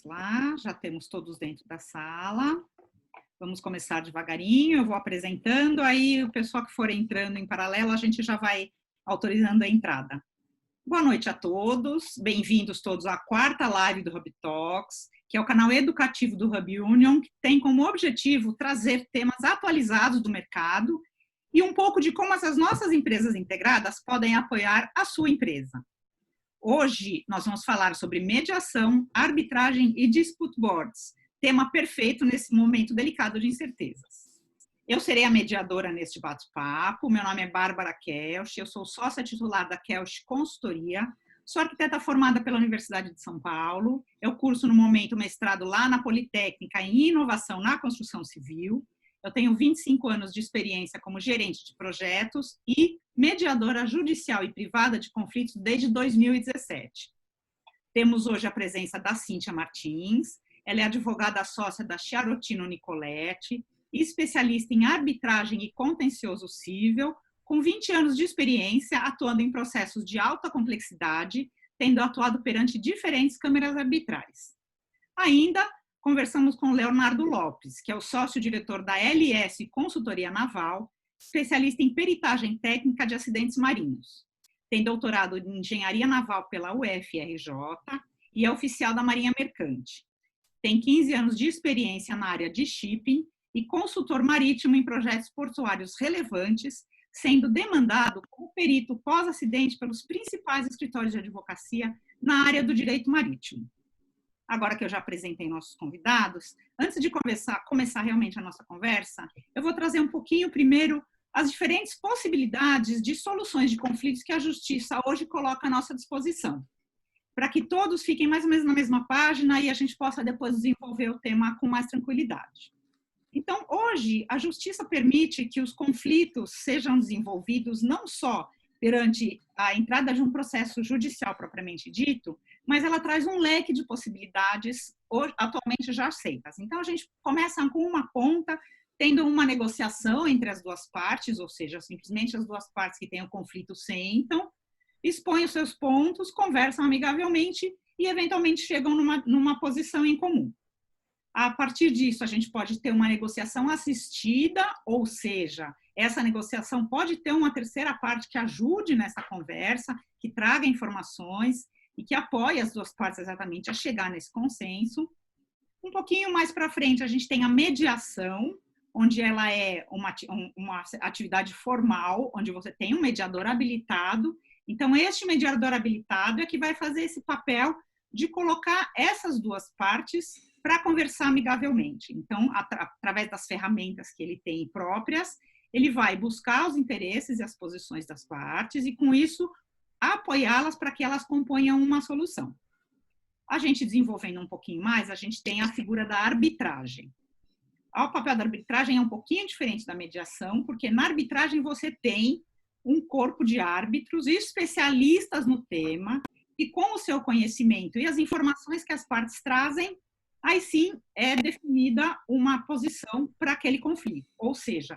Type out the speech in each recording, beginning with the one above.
Vamos lá, já temos todos dentro da sala. Vamos começar devagarinho, eu vou apresentando, aí o pessoal que for entrando em paralelo, a gente já vai autorizando a entrada. Boa noite a todos, bem-vindos todos à quarta live do Hub Talks, que é o canal educativo do Hub Union, que tem como objetivo trazer temas atualizados do mercado e um pouco de como essas nossas empresas integradas podem apoiar a sua empresa. Hoje nós vamos falar sobre mediação, arbitragem e dispute boards, tema perfeito nesse momento delicado de incertezas. Eu serei a mediadora neste bate-papo, meu nome é Bárbara Kelch, eu sou sócia titular da Kelch Consultoria, sou arquiteta formada pela Universidade de São Paulo, eu curso no momento mestrado lá na Politécnica em Inovação na Construção Civil, eu tenho 25 anos de experiência como gerente de projetos e mediadora judicial e privada de conflitos desde 2017. Temos hoje a presença da Cíntia Martins, ela é advogada sócia da Chiarotino Nicoletti, especialista em arbitragem e contencioso civil, com 20 anos de experiência atuando em processos de alta complexidade, tendo atuado perante diferentes câmeras arbitrais. Ainda conversamos com Leonardo Lopes, que é o sócio-diretor da LS Consultoria Naval, especialista em peritagem técnica de acidentes marinhos. Tem doutorado em engenharia naval pela UFRJ e é oficial da Marinha Mercante. Tem 15 anos de experiência na área de shipping e consultor marítimo em projetos portuários relevantes, sendo demandado como perito pós-acidente pelos principais escritórios de advocacia na área do direito marítimo. Agora que eu já apresentei nossos convidados, antes de começar realmente a nossa conversa, eu vou trazer um pouquinho primeiro as diferentes possibilidades de soluções de conflitos que a Justiça hoje coloca à nossa disposição, para que todos fiquem mais ou menos na mesma página e a gente possa depois desenvolver o tema com mais tranquilidade. Então, hoje, a Justiça permite que os conflitos sejam desenvolvidos não só perante a entrada de um processo judicial propriamente dito, mas ela traz um leque de possibilidades atualmente já aceitas. Então, a gente começa com uma ponta, tendo uma negociação entre as duas partes, ou seja, simplesmente as duas partes que têm o conflito sentam, expõem os seus pontos, conversam amigavelmente e, eventualmente, chegam numa posição em comum. A partir disso, a gente pode ter uma negociação assistida, ou seja, essa negociação pode ter uma terceira parte que ajude nessa conversa, que traga informações e que apoie as duas partes exatamente a chegar nesse consenso. Um pouquinho mais para frente, a gente tem a mediação, onde ela é uma atividade formal, onde você tem um mediador habilitado. Então, este mediador habilitado é que vai fazer esse papel de colocar essas duas partes para conversar amigavelmente. Então, através das ferramentas que ele tem próprias, ele vai buscar os interesses e as posições das partes e, com isso, apoiá-las para que elas componham uma solução. A gente desenvolvendo um pouquinho mais, a gente tem a figura da arbitragem. O papel da arbitragem é um pouquinho diferente da mediação, porque na arbitragem você tem um corpo de árbitros especialistas no tema e, com o seu conhecimento e as informações que as partes trazem, aí sim é definida uma posição para aquele conflito. Ou seja,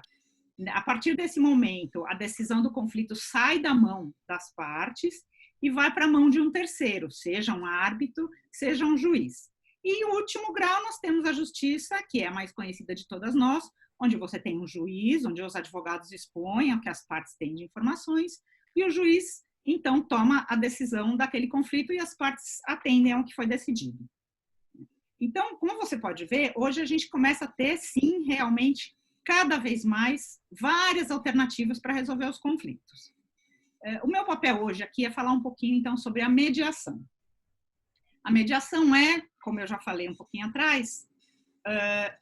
a partir desse momento, a decisão do conflito sai da mão das partes e vai para a mão de um terceiro, seja um árbitro, seja um juiz. E, em último grau, nós temos a justiça, que é a mais conhecida de todas nós, onde você tem um juiz, onde os advogados expõem o que as partes têm de informações, e o juiz, então, toma a decisão daquele conflito e as partes atendem ao que foi decidido. Então, como você pode ver, hoje a gente começa a ter, sim, realmente, cada vez mais, várias alternativas para resolver os conflitos. O meu papel hoje aqui é falar um pouquinho, então, sobre a mediação. A mediação é, como eu já falei um pouquinho atrás,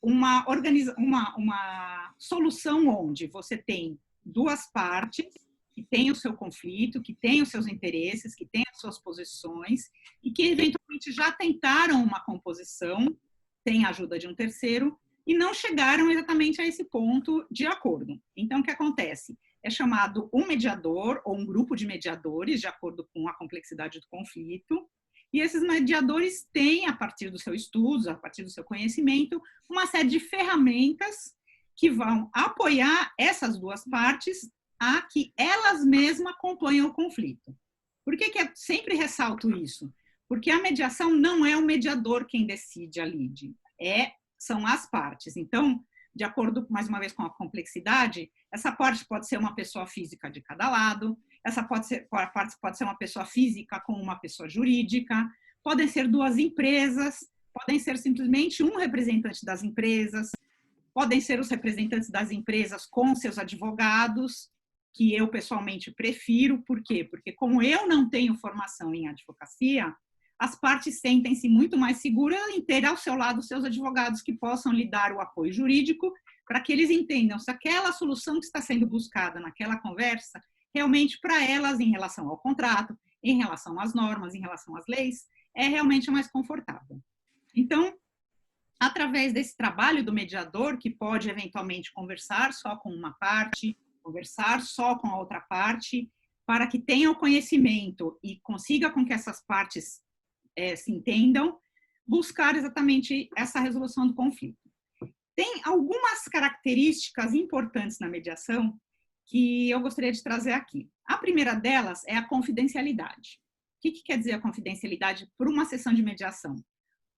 uma solução onde você tem duas partes que têm o seu conflito, que têm os seus interesses, que têm as suas posições e que eventualmente já tentaram uma composição, sem a ajuda de um terceiro, e não chegaram exatamente a esse ponto de acordo. Então, o que acontece? É chamado um mediador ou um grupo de mediadores, de acordo com a complexidade do conflito, e esses mediadores têm, a partir do seu estudo, a partir do seu conhecimento, uma série de ferramentas que vão apoiar essas duas partes a que elas mesmas acompanhem o conflito. Por que eu sempre ressalto isso? Porque a mediação não é o mediador quem decide a lide, são as partes. Então, de acordo, mais uma vez, com a complexidade, essa parte pode ser uma pessoa física de cada lado, essa parte pode ser uma pessoa física com uma pessoa jurídica, podem ser duas empresas, podem ser simplesmente um representante das empresas, podem ser os representantes das empresas com seus advogados, que eu pessoalmente prefiro. Por quê? Porque como eu não tenho formação em advocacia, as partes sentem-se muito mais seguras em ter ao seu lado seus advogados que possam lhe dar o apoio jurídico para que eles entendam se aquela solução que está sendo buscada naquela conversa, realmente para elas, em relação ao contrato, em relação às normas, em relação às leis, é realmente mais confortável. Então, através desse trabalho do mediador, que pode eventualmente conversar só com uma parte, conversar só com a outra parte, para que tenha o conhecimento e consiga com que essas partes se entendam, buscar exatamente essa resolução do conflito. Tem algumas características importantes na mediação que eu gostaria de trazer aqui. A primeira delas é a confidencialidade. O que quer dizer a confidencialidade por uma sessão de mediação?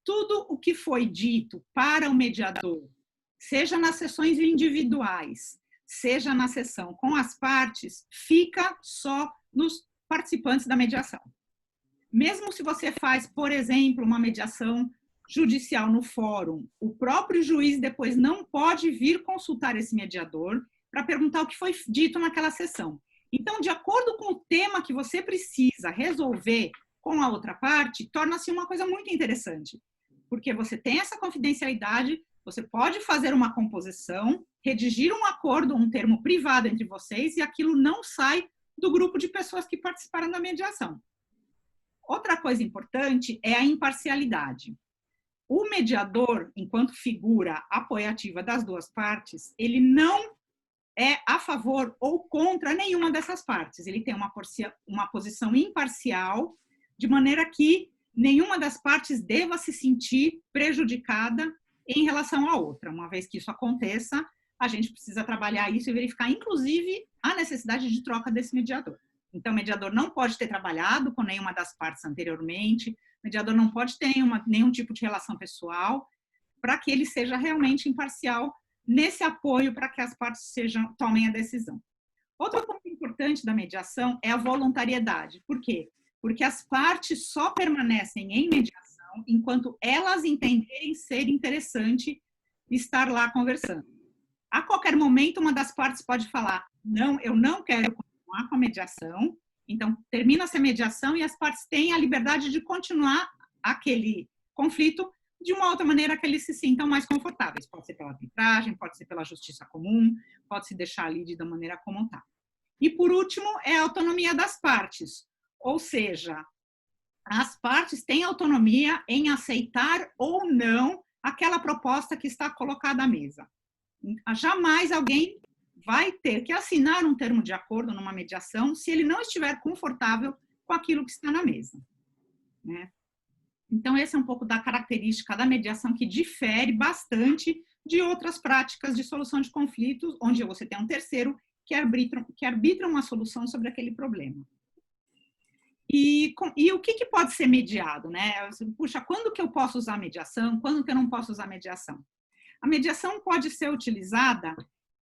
Tudo o que foi dito para o mediador, seja nas sessões individuais, seja na sessão com as partes, fica só nos participantes da mediação. Mesmo se você faz, por exemplo, uma mediação judicial no fórum, o próprio juiz depois não pode vir consultar esse mediador para perguntar o que foi dito naquela sessão. Então, de acordo com o tema que você precisa resolver com a outra parte, torna-se uma coisa muito interessante, porque você tem essa confidencialidade, você pode fazer uma composição, redigir um acordo, um termo privado entre vocês, e aquilo não sai do grupo de pessoas que participaram da mediação. Outra coisa importante é a imparcialidade. O mediador, enquanto figura apoiativa das duas partes, ele não é a favor ou contra nenhuma dessas partes. Ele tem uma posição imparcial, de maneira que nenhuma das partes deva se sentir prejudicada em relação à outra. Uma vez que isso aconteça, a gente precisa trabalhar isso e verificar, inclusive, a necessidade de troca desse mediador. Então, o mediador não pode ter trabalhado com nenhuma das partes anteriormente, o mediador não pode ter nenhum tipo de relação pessoal, para que ele seja realmente imparcial nesse apoio para que as partes tomem a decisão. Outro ponto importante da mediação é a voluntariedade. Por quê? Porque as partes só permanecem em mediação enquanto elas entenderem ser interessante estar lá conversando. A qualquer momento, uma das partes pode falar: não, eu não quero continuar com a mediação, então termina-se a mediação e as partes têm a liberdade de continuar aquele conflito de uma outra maneira que eles se sintam mais confortáveis. Pode ser pela arbitragem, pode ser pela justiça comum, pode se deixar ali da maneira como está. E, por último, é a autonomia das partes, ou seja, as partes têm autonomia em aceitar ou não aquela proposta que está colocada à mesa. Jamais alguém vai ter que assinar um termo de acordo numa mediação se ele não estiver confortável com aquilo que está na mesa, né? Então, esse é um pouco da característica da mediação que difere bastante de outras práticas de solução de conflitos, onde você tem um terceiro que arbitra uma solução sobre aquele problema. E o que pode ser mediado, né? Puxa, quando que eu posso usar mediação? Quando que eu não posso usar mediação? A mediação pode ser utilizada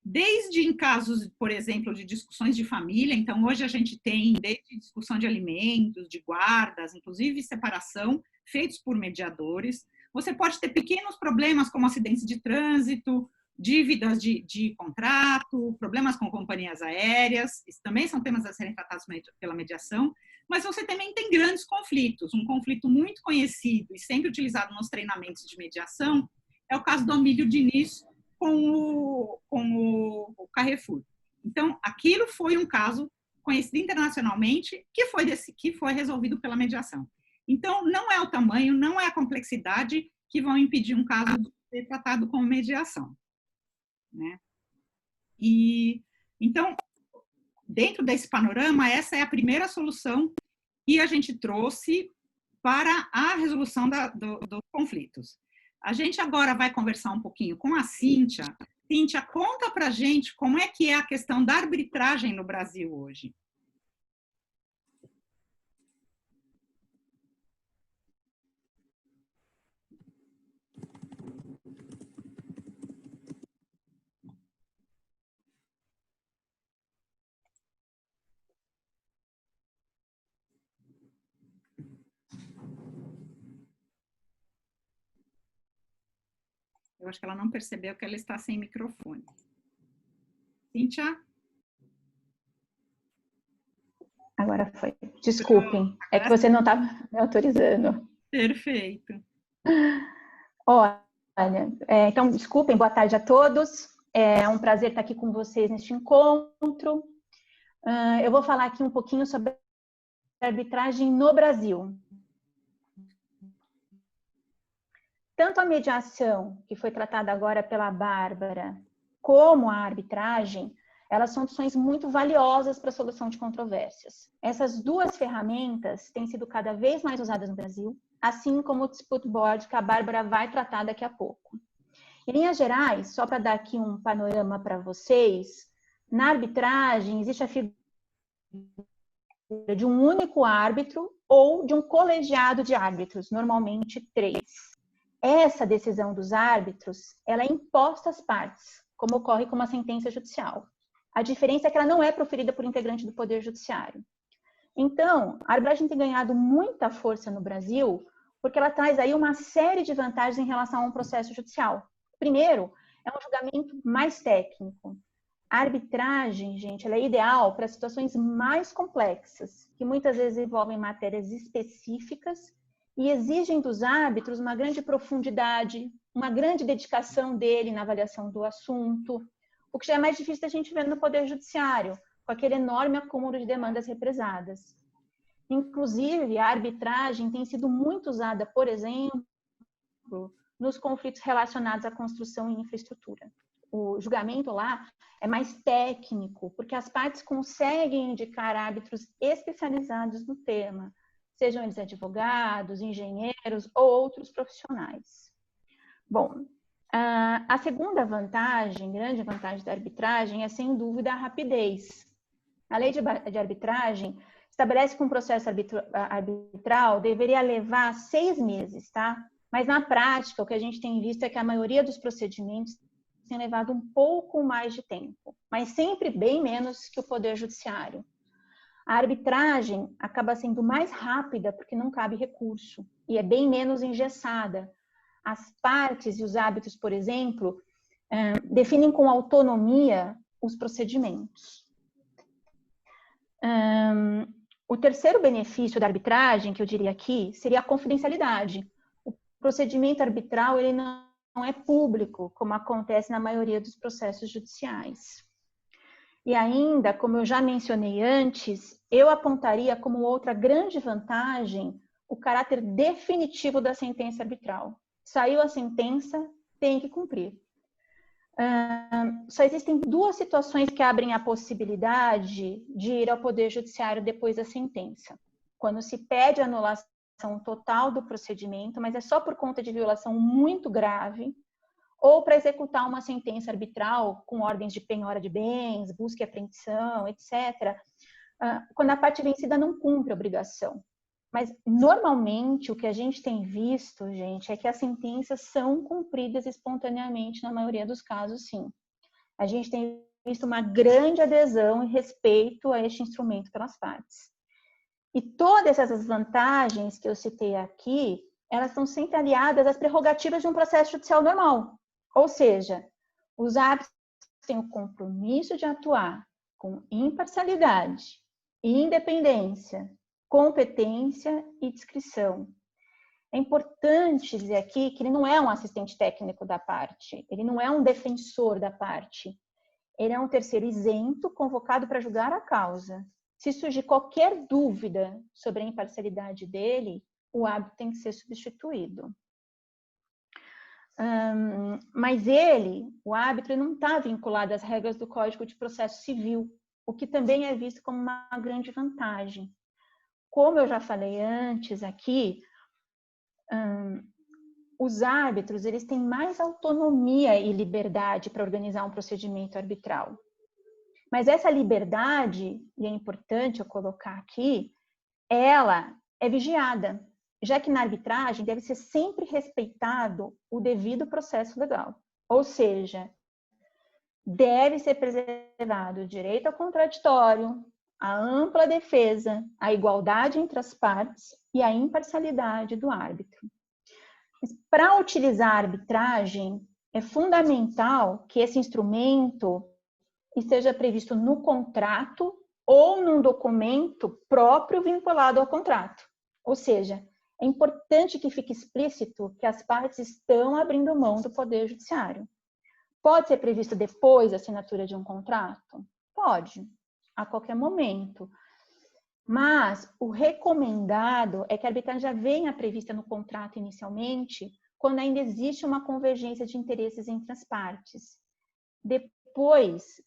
desde em casos, por exemplo, de discussões de família. Então, hoje a gente tem desde discussão de alimentos, de guardas, inclusive separação, feitos por mediadores. Você pode ter pequenos problemas como acidentes de trânsito, dívidas de contrato, problemas com companhias aéreas. Isso também são temas a serem tratados pela mediação. Mas você também tem grandes conflitos. Um conflito muito conhecido e sempre utilizado nos treinamentos de mediação é o caso do Amílio Diniz com o Carrefour. Então, aquilo foi um caso conhecido internacionalmente que foi resolvido pela mediação. Então, não é o tamanho, não é a complexidade que vão impedir um caso de ser tratado como mediação, né? E, então, dentro desse panorama, essa é a primeira solução que a gente trouxe para a resolução dos conflitos. A gente agora vai conversar um pouquinho com a Cíntia. Cíntia, conta para a gente como é que é a questão da arbitragem no Brasil hoje. Eu acho que ela não percebeu que ela está sem microfone. Cíntia? Agora foi. Desculpem, é que você não estava me autorizando. Perfeito. Olha, então, desculpem, boa tarde a todos. É um prazer estar aqui com vocês neste encontro. Eu vou falar aqui um pouquinho sobre a arbitragem no Brasil. Tanto a mediação, que foi tratada agora pela Bárbara, como a arbitragem, elas são opções muito valiosas para a solução de controvérsias. Essas duas ferramentas têm sido cada vez mais usadas no Brasil, assim como o Dispute Board, que a Bárbara vai tratar daqui a pouco. Em linhas gerais, só para dar aqui um panorama para vocês, na arbitragem existe a figura de um único árbitro ou de um colegiado de árbitros, normalmente 3. Essa decisão dos árbitros, ela é imposta às partes, como ocorre com uma sentença judicial. A diferença é que ela não é proferida por integrante do Poder Judiciário. Então, a arbitragem tem ganhado muita força no Brasil, porque ela traz aí uma série de vantagens em relação a um processo judicial. Primeiro, é um julgamento mais técnico. A arbitragem, gente, ela é ideal para situações mais complexas, que muitas vezes envolvem matérias específicas e exigem dos árbitros uma grande profundidade, uma grande dedicação dele na avaliação do assunto, o que já é mais difícil da gente ver no Poder Judiciário, com aquele enorme acúmulo de demandas represadas. Inclusive, a arbitragem tem sido muito usada, por exemplo, nos conflitos relacionados à construção e infraestrutura. O julgamento lá é mais técnico, porque as partes conseguem indicar árbitros especializados no tema, sejam eles advogados, engenheiros ou outros profissionais. Bom, a segunda vantagem, grande vantagem da arbitragem, é sem dúvida a rapidez. A lei de arbitragem estabelece que um processo arbitral deveria levar 6 meses, tá? Mas na prática, o que a gente tem visto é que a maioria dos procedimentos tem levado um pouco mais de tempo, mas sempre bem menos que o Poder Judiciário. A arbitragem acaba sendo mais rápida porque não cabe recurso e é bem menos engessada. As partes e os árbitros, por exemplo, definem com autonomia os procedimentos. O terceiro benefício da arbitragem, que eu diria aqui, seria a confidencialidade. O procedimento arbitral ele não é público, como acontece na maioria dos processos judiciais. E ainda, como eu já mencionei antes, eu apontaria como outra grande vantagem o caráter definitivo da sentença arbitral. Saiu a sentença, tem que cumprir. Só existem 2 situações que abrem a possibilidade de ir ao Poder Judiciário depois da sentença. Quando se pede a anulação total do procedimento, mas é só por conta de violação muito grave, ou para executar uma sentença arbitral com ordens de penhora de bens, busca e apreensão, etc., quando a parte vencida não cumpre a obrigação. Mas, normalmente, o que a gente tem visto, gente, é que as sentenças são cumpridas espontaneamente, na maioria dos casos, sim. A gente tem visto uma grande adesão e respeito a este instrumento pelas partes. E todas essas vantagens que eu citei aqui, elas estão sempre aliadas às prerrogativas de um processo judicial normal. Ou seja, os árbitros têm o compromisso de atuar com imparcialidade, independência, competência e discrição. É importante dizer aqui que ele não é um assistente técnico da parte, ele não é um defensor da parte, ele é um terceiro isento convocado para julgar a causa. Se surgir qualquer dúvida sobre a imparcialidade dele, o árbitro tem que ser substituído. Mas o árbitro, não está vinculado às regras do Código de Processo Civil, o que também é visto como uma grande vantagem. Como eu já falei antes aqui, os árbitros eles têm mais autonomia e liberdade para organizar um procedimento arbitral. Mas essa liberdade, e é importante eu colocar aqui, ela é vigiada, já que na arbitragem deve ser sempre respeitado o devido processo legal. Ou seja, deve ser preservado o direito ao contraditório, a ampla defesa, a igualdade entre as partes e a imparcialidade do árbitro. Para utilizar a arbitragem, é fundamental que esse instrumento esteja previsto no contrato ou num documento próprio vinculado ao contrato. Ou seja, é importante que fique explícito que as partes estão abrindo mão do Poder Judiciário. Pode ser previsto depois da assinatura de um contrato? Pode, a qualquer momento. Mas o recomendado é que a arbitragem já venha prevista no contrato inicialmente, quando ainda existe uma convergência de interesses entre as partes. Depois,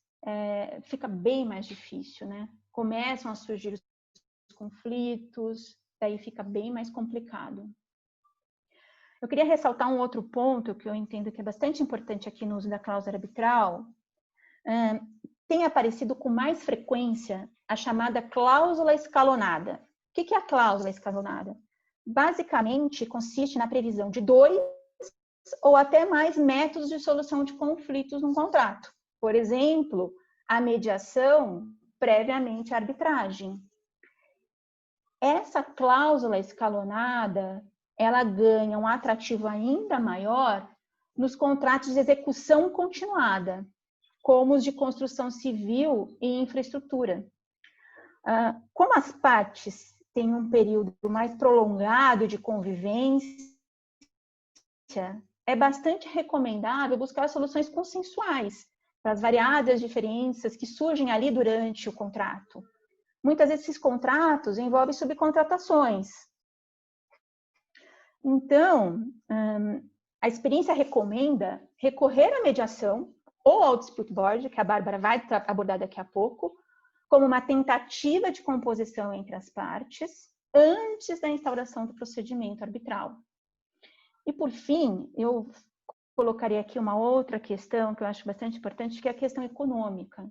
fica bem mais difícil, né? Começam a surgir os conflitos, daí fica bem mais complicado. Eu queria ressaltar um outro ponto que eu entendo que é bastante importante aqui no uso da cláusula arbitral. Tem aparecido com mais frequência a chamada cláusula escalonada. O que é a cláusula escalonada? Basicamente, consiste na previsão de 2 ou até mais métodos de solução de conflitos num contrato. Por exemplo, a mediação previamente à arbitragem. Essa cláusula escalonada, ela ganha um atrativo ainda maior nos contratos de execução continuada, como os de construção civil e infraestrutura. Como as partes têm um período mais prolongado de convivência, é bastante recomendável buscar soluções consensuais para as variadas diferenças que surgem ali durante o contrato. Muitas vezes esses contratos envolvem subcontratações. Então, a experiência recomenda recorrer à mediação ou ao dispute board, que a Bárbara vai abordar daqui a pouco, como uma tentativa de composição entre as partes antes da instauração do procedimento arbitral. E, por fim, eu colocaria aqui uma outra questão que eu acho bastante importante, que é a questão econômica.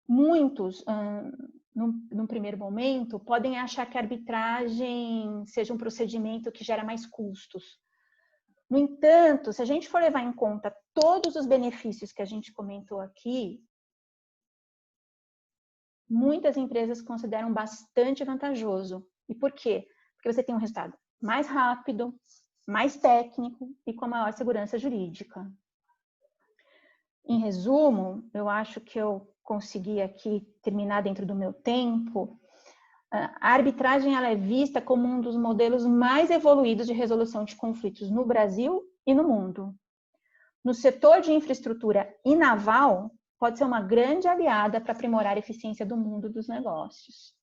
Muitos, num primeiro momento, podem achar que a arbitragem seja um procedimento que gera mais custos. No entanto, se a gente for levar em conta todos os benefícios que a gente comentou aqui, muitas empresas consideram bastante vantajoso. E por quê? Porque você tem um resultado mais rápido, mais técnico e com maior segurança jurídica. Em resumo, eu acho que eu consegui aqui terminar dentro do meu tempo. A arbitragem ela é vista como um dos modelos mais evoluídos de resolução de conflitos no Brasil e no mundo. No setor de infraestrutura e naval, pode ser uma grande aliada para aprimorar a eficiência do mundo dos negócios.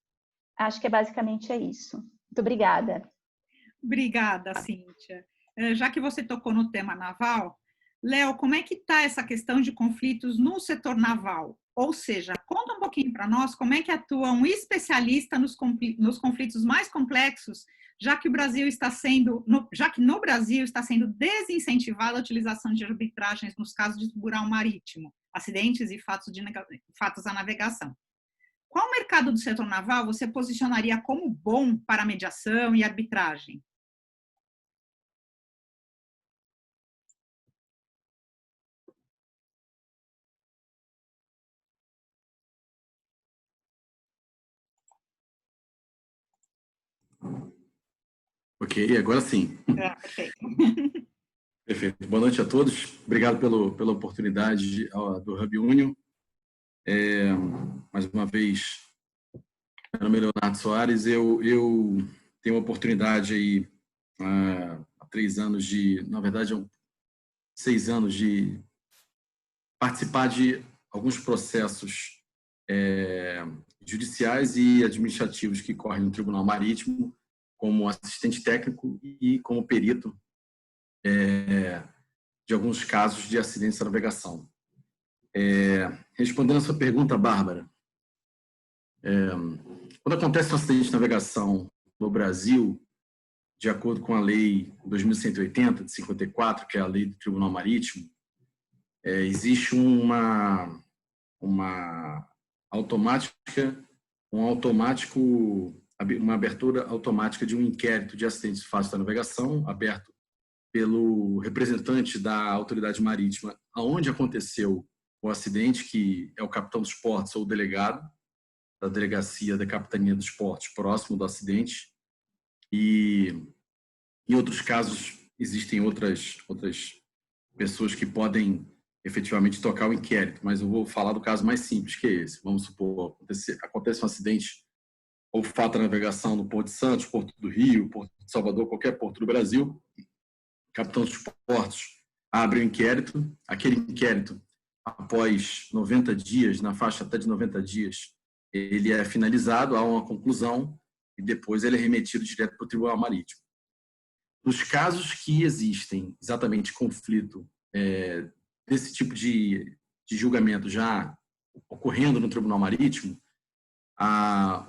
Acho que basicamente é isso. Muito obrigada. Obrigada, Cíntia. Já que você tocou no tema naval, Léo, como é que está essa questão de conflitos no setor naval? Ou seja, conta um pouquinho para nós como é que atua um especialista nos conflitos mais complexos, já que no Brasil está sendo desincentivada a utilização de arbitragens nos casos de rural marítimo, acidentes e fatos da navegação. Qual mercado do setor naval você posicionaria como bom para mediação e arbitragem? Ok, agora sim. Perfeito. Perfeito. Boa noite a todos. Obrigado pela oportunidade do Hub Union. Mais uma vez, meu nome é Leonardo Soares. Eu tenho a oportunidade aí, há 3 anos na verdade, 6 anos de participar de alguns processos judiciais e administrativos que correm no Tribunal Marítimo, como assistente técnico e como perito de alguns casos de acidentes da navegação. Respondendo a sua pergunta, Bárbara, quando acontece um acidente de navegação no Brasil, de acordo com a Lei 2180 de 54, que é a Lei do Tribunal Marítimo, existe uma abertura automática de um inquérito de acidentes de fácil da navegação, aberto pelo representante da autoridade marítima aonde aconteceu o acidente, que é o capitão dos portos ou o delegado da delegacia da capitania dos portos próximo do acidente. E em outros casos existem outras pessoas que podem efetivamente tocar o inquérito, mas eu vou falar do caso mais simples, que é esse. Vamos supor, acontece um acidente ou falta de navegação no Porto de Santos, Porto do Rio, Porto de Salvador, qualquer porto do Brasil, capitão dos portos abre o inquérito, aquele inquérito, após 90 dias, na faixa até de 90 dias, ele é finalizado, há uma conclusão e depois ele é remetido direto para o Tribunal Marítimo. Nos casos que existem exatamente conflito desse tipo de julgamento já ocorrendo no Tribunal Marítimo,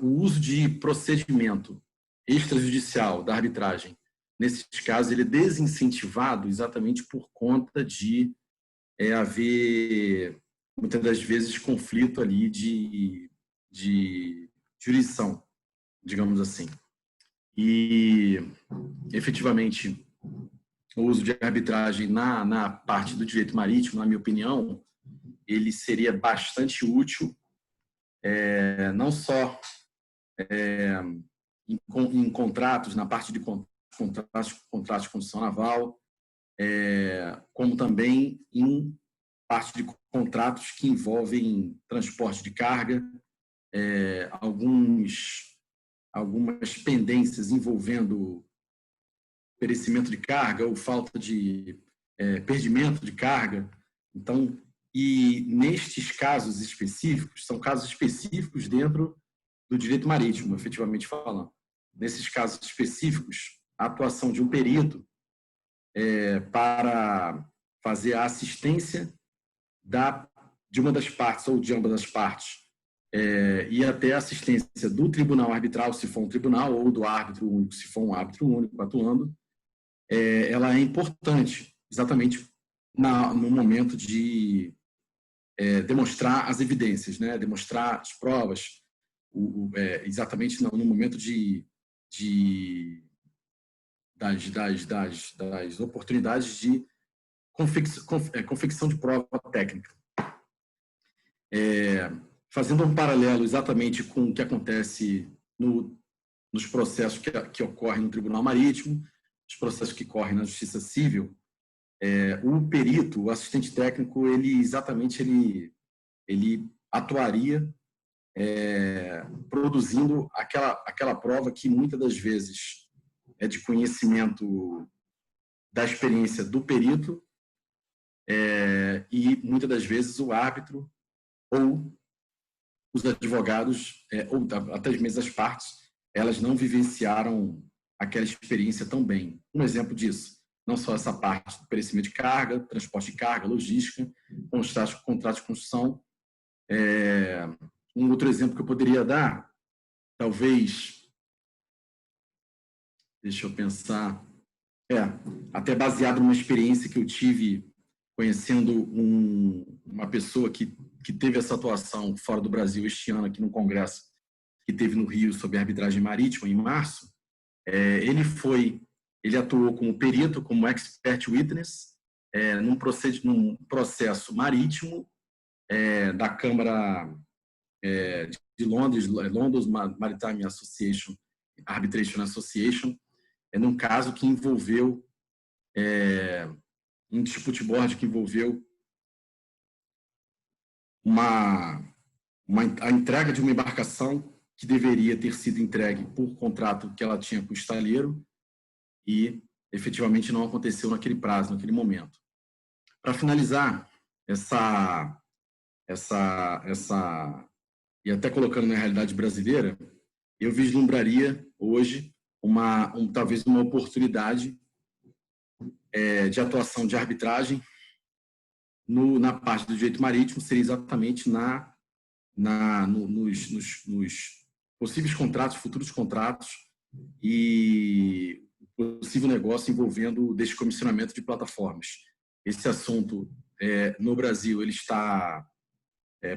o uso de procedimento extrajudicial da arbitragem, nesses casos, ele é desincentivado exatamente por conta de haver, muitas das vezes, conflito ali de jurisdição, digamos assim. E, efetivamente, o uso de arbitragem na parte do direito marítimo, na minha opinião, ele seria bastante útil, não só em contratos, na parte de contratos de construção naval, como também em parte de contratos que envolvem transporte de carga, algumas pendências envolvendo perecimento de carga ou falta de perdimento de carga. Então, e nestes casos específicos, são casos específicos dentro do direito marítimo, efetivamente falando. Nesses casos específicos, a atuação de um perito para fazer a assistência de uma das partes ou de ambas as partes e até a assistência do tribunal arbitral, se for um tribunal, ou do árbitro único, se for um árbitro único atuando, ela é importante exatamente no momento de demonstrar as evidências, né? Demonstrar as provas, exatamente no momento das oportunidades de confecção de prova técnica. Fazendo um paralelo exatamente com o que acontece nos processos que ocorrem no Tribunal Marítimo, os processos que ocorrem na Justiça Civil, o perito, o assistente técnico, ele atuaria produzindo aquela prova que muitas das vezes é de conhecimento da experiência do perito e muitas das vezes o árbitro ou os advogados ou até mesmo as partes, elas não vivenciaram aquela experiência tão bem. Um exemplo disso, não só essa parte do perecimento de carga, transporte de carga, logística, contrato de construção. Um outro exemplo que eu poderia dar, talvez, deixa eu pensar, até baseado numa experiência que eu tive conhecendo uma pessoa que teve essa atuação fora do Brasil este ano, aqui no Congresso, que teve no Rio sobre arbitragem marítima, em março. Ele atuou como perito, como expert witness, num processo marítimo da Câmara de Londres, London Maritime Association, Arbitration Association, num caso que envolveu um dispute board que envolveu a entrega de uma embarcação que deveria ter sido entregue por contrato que ela tinha com o estaleiro e efetivamente não aconteceu naquele prazo, naquele momento. Para finalizar e até colocando na realidade brasileira, eu vislumbraria hoje talvez uma oportunidade de atuação de arbitragem na parte do direito marítimo, seria exatamente nos possíveis contratos, futuros contratos e possível negócio envolvendo o descomissionamento de plataformas. Esse assunto, no Brasil, ele está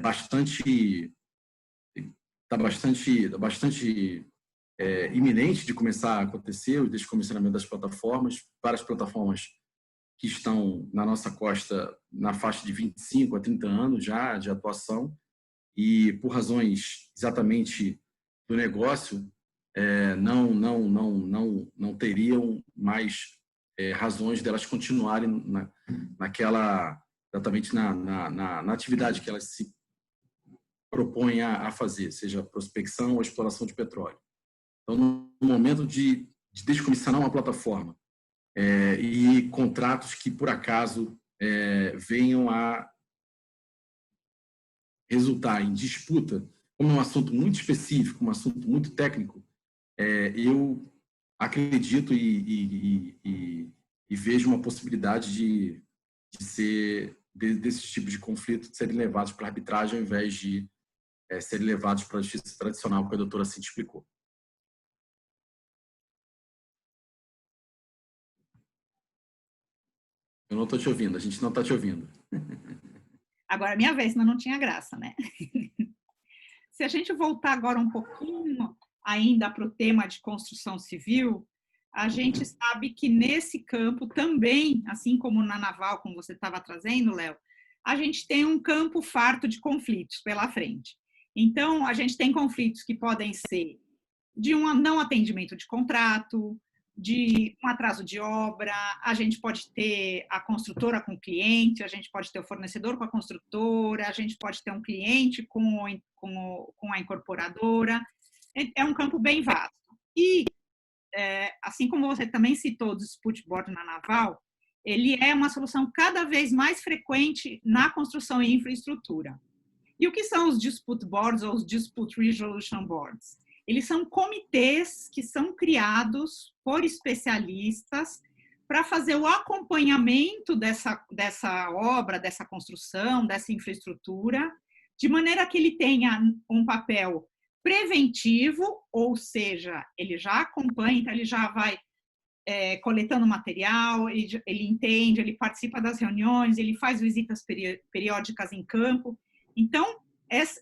bastante iminente de começar a acontecer o descomissionamento das plataformas. Várias plataformas que estão na nossa costa na faixa de 25 a 30 anos já de atuação e, por razões exatamente do negócio, não teriam mais razões delas continuarem exatamente na atividade que elas se propõem a fazer, seja prospecção ou exploração de petróleo. Então, no momento de descomissionar uma plataforma e contratos que, por acaso, venham a resultar em disputa, como é um assunto muito específico, um assunto muito técnico, eu acredito e vejo uma possibilidade de ser desses tipos de conflitos de serem levados para a arbitragem ao invés de serem levados para a justiça tradicional, que a doutora Cintia explicou. Eu não estou te ouvindo, a gente não está te ouvindo. Agora, minha vez, senão não tinha graça, né? Se a gente voltar agora um pouquinho ainda para o tema de construção civil, a gente sabe que nesse campo também, assim como na naval, como você estava trazendo, Léo, a gente tem um campo farto de conflitos pela frente. Então, a gente tem conflitos que podem ser de um não atendimento de contrato, de um atraso de obra, a gente pode ter a construtora com o cliente, a gente pode ter o fornecedor com a construtora, a gente pode ter um cliente com a incorporadora. É um campo bem vasto. E, assim como você também citou o dispute board na naval, ele é uma solução cada vez mais frequente na construção e infraestrutura. E o que são os dispute boards ou os dispute resolution boards? Eles são comitês que são criados por especialistas para fazer o acompanhamento dessa obra, dessa construção, dessa infraestrutura, de maneira que ele tenha um papel preventivo, ou seja, ele já acompanha, então ele já vai coletando material, ele entende, ele participa das reuniões, ele faz visitas periódicas em campo. Então,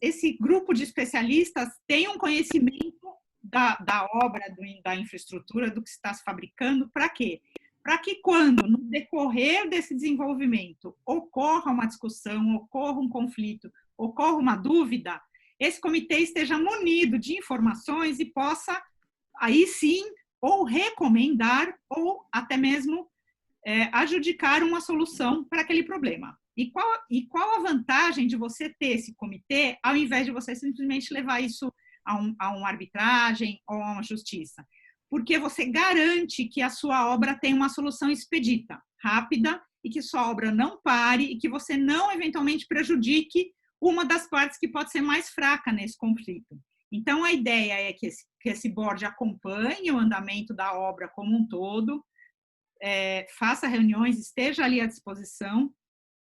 esse grupo de especialistas tem um conhecimento da obra, da infraestrutura, do que está se fabricando, para quê? Para que quando, no decorrer desse desenvolvimento, ocorra uma discussão, ocorra um conflito, ocorra uma dúvida, esse comitê esteja munido de informações e possa, aí sim, ou recomendar, ou até mesmo adjudicar uma solução para aquele problema. E qual a vantagem de você ter esse comitê, ao invés de você simplesmente levar isso a uma arbitragem ou a uma justiça? Porque você garante que a sua obra tem uma solução expedita, rápida, e que sua obra não pare, e que você não, eventualmente, prejudique uma das partes que pode ser mais fraca nesse conflito. Então, a ideia é que esse board acompanhe o andamento da obra como um todo, faça reuniões, esteja ali à disposição,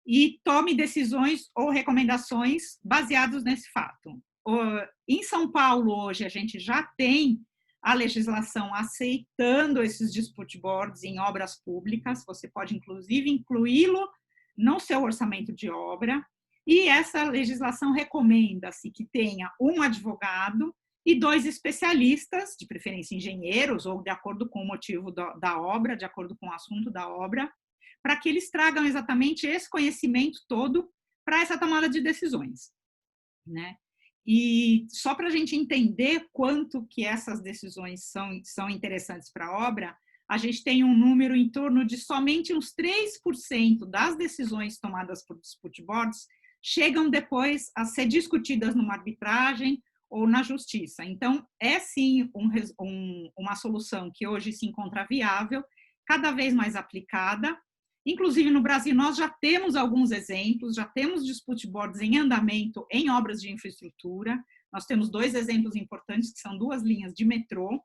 e tome decisões ou recomendações baseadas nesse fato. Em São Paulo, hoje, a gente já tem a legislação aceitando esses dispute boards em obras públicas, você pode, inclusive, incluí-lo no seu orçamento de obra, e essa legislação recomenda-se que tenha um advogado e 2 especialistas, de preferência engenheiros, ou de acordo com o motivo da obra, de acordo com o assunto da obra, para que eles tragam exatamente esse conhecimento todo para essa tomada de decisões, né? E só para a gente entender quanto que essas decisões são interessantes para a obra, a gente tem um número em torno de somente uns 3% das decisões tomadas por dispute boards chegam depois a ser discutidas numa arbitragem ou na justiça. Então, é sim uma solução que hoje se encontra viável, cada vez mais aplicada. Inclusive, no Brasil, nós já temos alguns exemplos, já temos dispute boards em andamento em obras de infraestrutura. Nós temos 2 exemplos importantes, que são 2 linhas de metrô.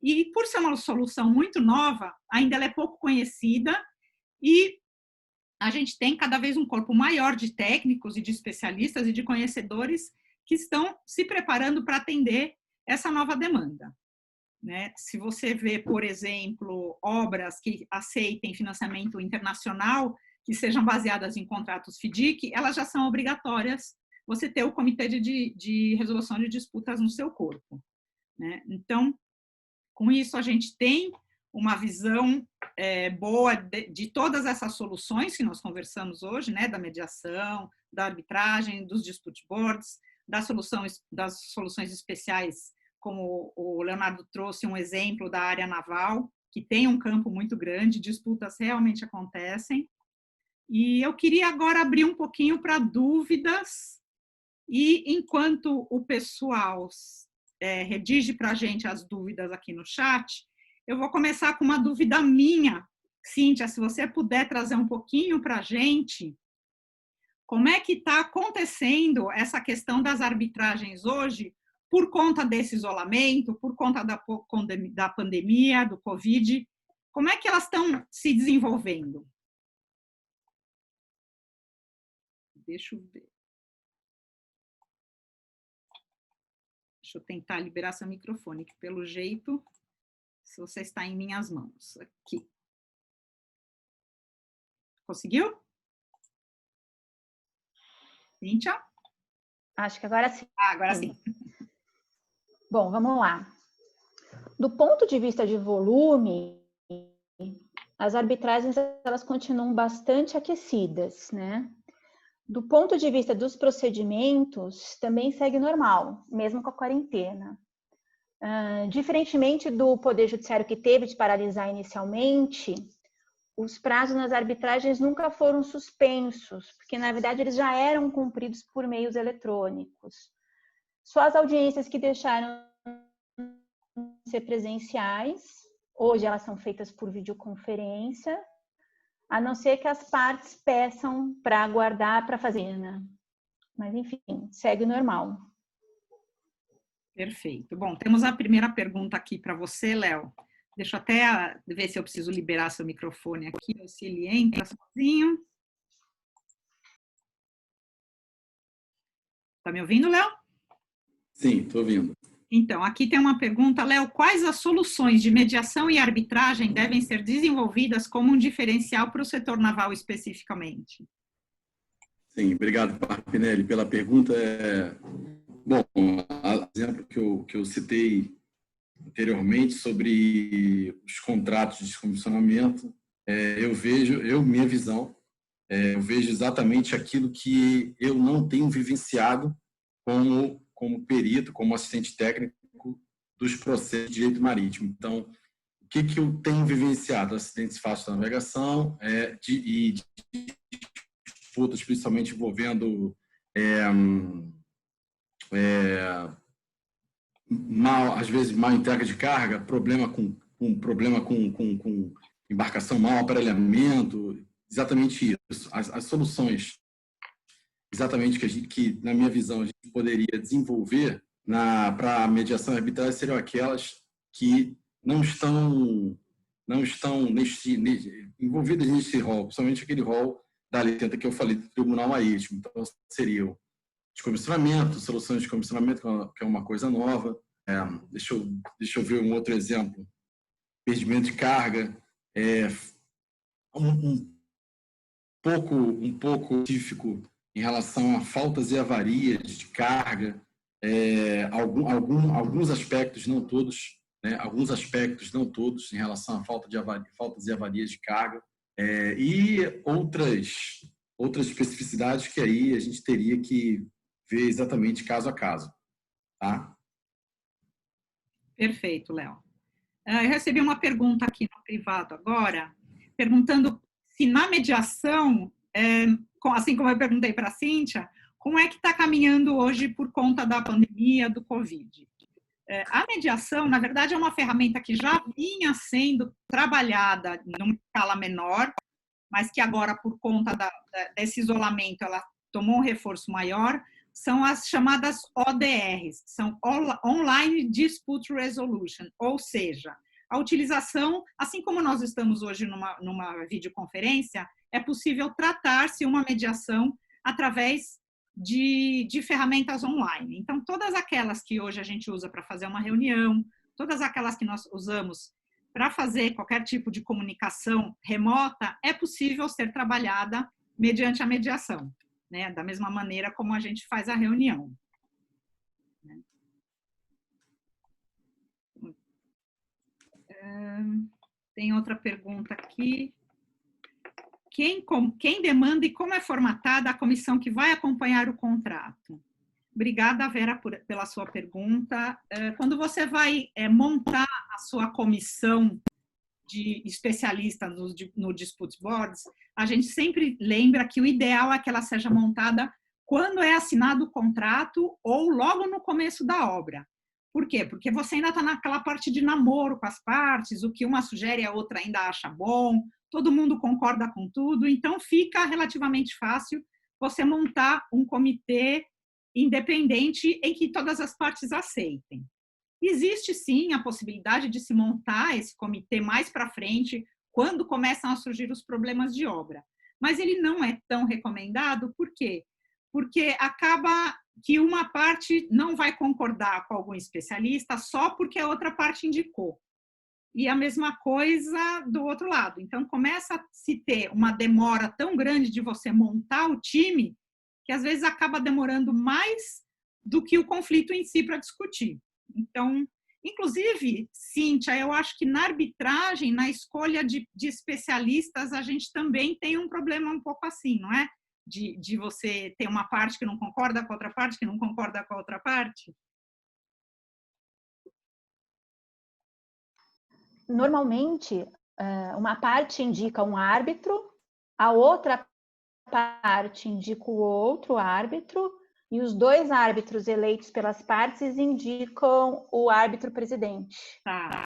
E, por ser uma solução muito nova, ainda ela é pouco conhecida e a gente tem cada vez um corpo maior de técnicos e de especialistas e de conhecedores que estão se preparando para atender essa nova demanda. Né? Se você vê, por exemplo, obras que aceitem financiamento internacional, que sejam baseadas em contratos FDIC, elas já são obrigatórias você ter o comitê de resolução de disputas no seu corpo. Né? Então, com isso, a gente tem uma visão boa de todas essas soluções que nós conversamos hoje, né? Da mediação, da arbitragem, dos dispute boards, das soluções especiais, como o Leonardo trouxe um exemplo da área naval, que tem um campo muito grande, disputas realmente acontecem. E eu queria agora abrir um pouquinho para dúvidas, e enquanto o pessoal redige para a gente as dúvidas aqui no chat, eu vou começar com uma dúvida minha. Cíntia, se você puder trazer um pouquinho para a gente, como é que está acontecendo essa questão das arbitragens hoje, por conta desse isolamento, por conta da pandemia, do Covid, como é que elas estão se desenvolvendo? Deixa eu ver. Deixa eu tentar liberar seu microfone, que pelo jeito, se você está em minhas mãos. Aqui. Conseguiu? Cíntia? Acho que agora sim. Agora sim. Bom, vamos lá. Do ponto de vista de volume, as arbitragens elas continuam bastante aquecidas, né? Do ponto de vista dos procedimentos, também segue normal, mesmo com a quarentena. Diferentemente do Poder Judiciário que teve de paralisar inicialmente, os prazos nas arbitragens nunca foram suspensos, porque, na verdade, eles já eram cumpridos por meios eletrônicos. Só as audiências que deixaram de ser presenciais, hoje elas são feitas por videoconferência, a não ser que as partes peçam para aguardar para fazer, né? Mas, enfim, segue normal. Perfeito. Bom, temos a primeira pergunta aqui para você, Léo. Deixa eu até ver se eu preciso liberar seu microfone aqui, ou se ele entra sozinho. Está me ouvindo, Léo? Sim, estou ouvindo. Então, aqui tem uma pergunta, Léo, quais as soluções de mediação e arbitragem devem ser desenvolvidas como um diferencial para o setor naval especificamente? Sim, obrigado, Parpinelli, pela pergunta. Bom, o exemplo que eu citei anteriormente sobre os contratos de descomissionamento, minha visão, eu vejo exatamente aquilo que eu não tenho vivenciado como perito, como assistente técnico dos processos de direito marítimo. Então, o que eu tenho vivenciado? Acidentes fáceis da navegação e disputas, principalmente envolvendo às vezes, mal entrega de carga, problema com embarcação, mau aparelhamento, exatamente isso. As soluções, exatamente que, na minha visão, a gente poderia desenvolver para a mediação e arbitragem seriam aquelas que não estão envolvidas nesse rol, principalmente aquele rol da Lei 80 que eu falei do Tribunal Marítimo. Então, seriam descomissionamento, soluções de comissionamento, que é uma coisa nova. Deixa eu ver um outro exemplo. Perdimento de carga. Um pouco específico em relação a faltas e avarias de carga. Alguns aspectos, não todos, né? Alguns aspectos, não todos, em relação a faltas e avarias de carga. E outras especificidades que aí a gente teria que ver exatamente caso a caso, tá? Perfeito, Léo. Eu recebi uma pergunta aqui no privado agora, perguntando se na mediação, assim como eu perguntei para a Cíntia, como é que está caminhando hoje por conta da pandemia, do Covid? A mediação, na verdade, é uma ferramenta que já vinha sendo trabalhada numa escala menor, mas que agora, por conta desse isolamento, ela tomou um reforço maior, são as chamadas ODRs, são Online Dispute Resolution, ou seja, a utilização, assim como nós estamos hoje numa videoconferência, é possível tratar-se uma mediação através de ferramentas online. Então, todas aquelas que hoje a gente usa para fazer uma reunião, todas aquelas que nós usamos para fazer qualquer tipo de comunicação remota, é possível ser trabalhada mediante a mediação, né? Da mesma maneira como a gente faz a reunião. Tem outra pergunta aqui. Quem demanda e como é formatada a comissão que vai acompanhar o contrato? Obrigada, Vera, pela sua pergunta. Quando você vai montar a sua comissão de especialistas no Dispute Boards, a gente sempre lembra que o ideal é que ela seja montada quando é assinado o contrato ou logo no começo da obra. Por quê? Porque você ainda está naquela parte de namoro com as partes, o que uma sugere a outra ainda acha bom, todo mundo concorda com tudo, então fica relativamente fácil você montar um comitê independente em que todas as partes aceitem. Existe sim a possibilidade de se montar esse comitê mais para frente, quando começam a surgir os problemas de obra. Mas ele não é tão recomendado, por quê? Porque acaba que uma parte não vai concordar com algum especialista só porque a outra parte indicou. E a mesma coisa do outro lado. Então, começa a se ter uma demora tão grande de você montar o time, que às vezes acaba demorando mais do que o conflito em si para discutir. Então, inclusive, Cíntia, eu acho que na arbitragem, na escolha de especialistas, a gente também tem um problema um pouco assim, não é? De você ter uma parte que não concorda com a outra parte, que não concorda com a outra parte. Normalmente, uma parte indica um árbitro, a outra parte indica o outro árbitro, e os dois árbitros eleitos pelas partes indicam o árbitro presidente. Tá.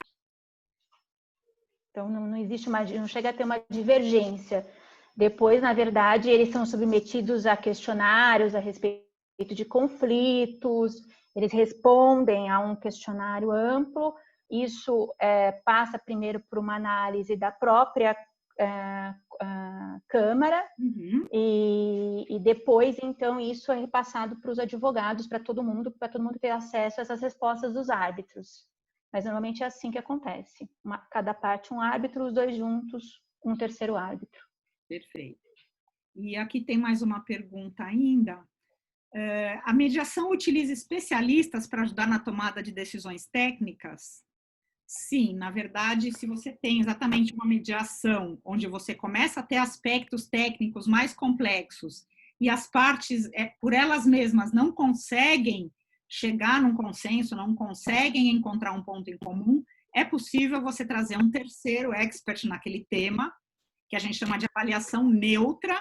Então, não existe não chega a ter uma divergência. Depois, na verdade, eles são submetidos a questionários a respeito de conflitos, eles respondem a um questionário amplo. Isso passa primeiro por uma análise da própria Câmara, e depois, então, isso é repassado para os advogados, para todo mundo ter acesso a essas respostas dos árbitros. Mas normalmente é assim que acontece. Cada parte um árbitro, os dois juntos, um terceiro árbitro. Perfeito. E aqui tem mais uma pergunta ainda. A mediação utiliza especialistas para ajudar na tomada de decisões técnicas? Sim, na verdade, se você tem exatamente uma mediação onde você começa a ter aspectos técnicos mais complexos e as partes, por elas mesmas, não conseguem chegar num consenso, não conseguem encontrar um ponto em comum, é possível você trazer um terceiro expert naquele tema, que a gente chama de avaliação neutra.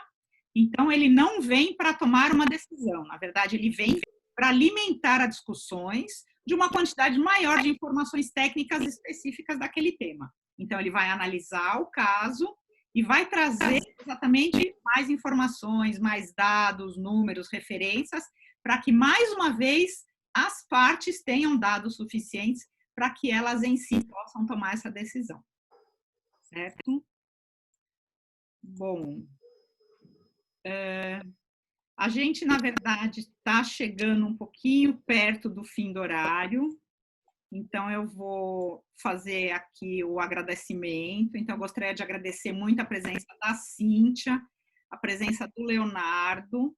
Então, ele não vem para tomar uma decisão, na verdade, ele vem para alimentar as discussões de uma quantidade maior de informações técnicas específicas daquele tema. Então, ele vai analisar o caso e vai trazer exatamente mais informações, mais dados, números, referências, para que, mais uma vez, as partes tenham dados suficientes para que elas em si possam tomar essa decisão. Certo? Bom, a gente, na verdade, está chegando um pouquinho perto do fim do horário, então eu vou fazer aqui o agradecimento. Então, eu gostaria de agradecer muito a presença da Cíntia, a presença do Leonardo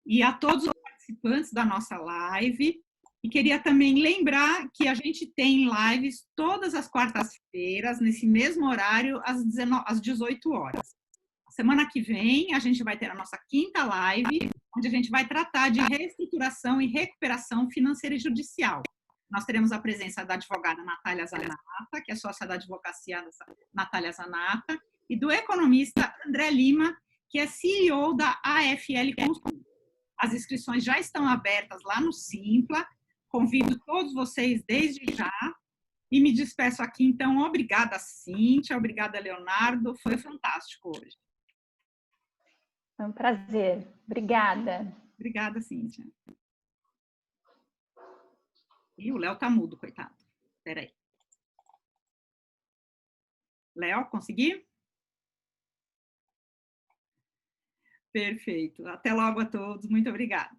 e a todos os participantes da nossa live. E queria também lembrar que a gente tem lives todas as quartas-feiras, nesse mesmo horário, às 18 horas. Semana que vem, a gente vai ter a nossa quinta live, onde a gente vai tratar de reestruturação e recuperação financeira e judicial. Nós teremos a presença da advogada Natália Zanata, que é sócia da advocacia Natália Zanata, e do economista André Lima, que é CEO da AFL Consult. As inscrições já estão abertas lá no Simpla. Convido todos vocês desde já. E me despeço aqui, então. Obrigada, Cíntia. Obrigada, Leonardo. Foi fantástico hoje. É um prazer. Obrigada. Obrigada, Cíntia. E o Léo está mudo, coitado. Espera aí. Léo, consegui? Perfeito. Até logo a todos. Muito obrigada.